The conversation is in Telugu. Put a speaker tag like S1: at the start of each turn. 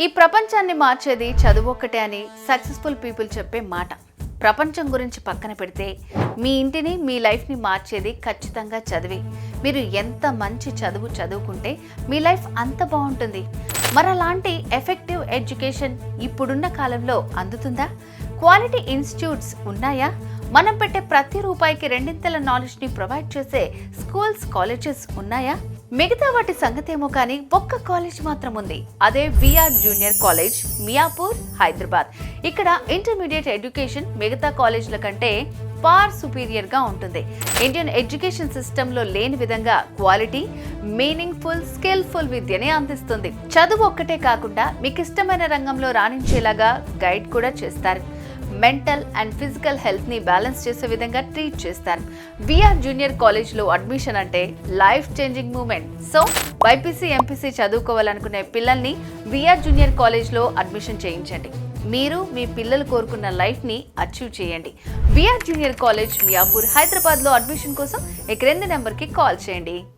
S1: ఈ ప్రపంచాన్ని మార్చేది చదువు ఒక్కటే అని సక్సెస్ఫుల్ పీపుల్ చెప్పే మాట. ప్రపంచం గురించి పక్కన పెడితే మీ ఇంటిని మీ లైఫ్ని మార్చేది ఖచ్చితంగా చదివే. మీరు ఎంత మంచి చదువు చదువుకుంటే మీ లైఫ్ అంత బాగుంటుంది. మరి అలాంటి ఎఫెక్టివ్ ఎడ్యుకేషన్ ఇప్పుడున్న కాలంలో అందుతుందా? క్వాలిటీ ఇన్స్టిట్యూట్స్ ఉన్నాయా? మనం పెట్టే ప్రతి రూపాయికి రెండింతల నాలెడ్జ్ని ప్రొవైడ్ చేసే స్కూల్స్, కాలేజెస్ ఉన్నాయా? మిగతా వాటి సంగతేమో కానీ ఒక్క కాలేజ్ మాత్రం ఉంది. అదే VR junior college, Miyapur, Hyderabad. ఇక్కడ ఇంటర్మీడియట్ ఎడ్యుకేషన్ మిగతా కాలేజీల కంటే ఫార్ సుపీరియర్గా ఉంటుంది. ఇండియన్ ఎడ్యుకేషన్ సిస్టంలో లేని విధంగా క్వాలిటీ, మీనింగ్ఫుల్, స్కిల్ఫుల్ విద్యని అందిస్తుంది. చదువు ఒక్కటే కాకుండా మీకు ఇష్టమైన రంగంలో రాణించేలాగా గైడ్ కూడా చేస్తారు. మెంటల్ అండ్ ఫిజికల్ హెల్త్ని బ్యాలెన్స్ చేసే విధంగా ట్రీట్ చేస్తారు. విఆర్ జూనియర్ కాలేజ్లో అడ్మిషన్ అంటే life changing moment. So BiPC, MPC చదువుకోవాలనుకునే పిల్లల్ని విఆర్ జూనియర్ కాలేజ్లో అడ్మిషన్ చేయించండి. మీరు మీ పిల్లలు కోరుకున్న లైఫ్ని అచీవ్ చేయండి. విఆర్ జూనియర్ కాలేజ్, మియాపూర్, హైదరాబాద్లో అడ్మిషన్ కోసం ఈ క్రింది నెంబర్కి కాల్ చేయండి.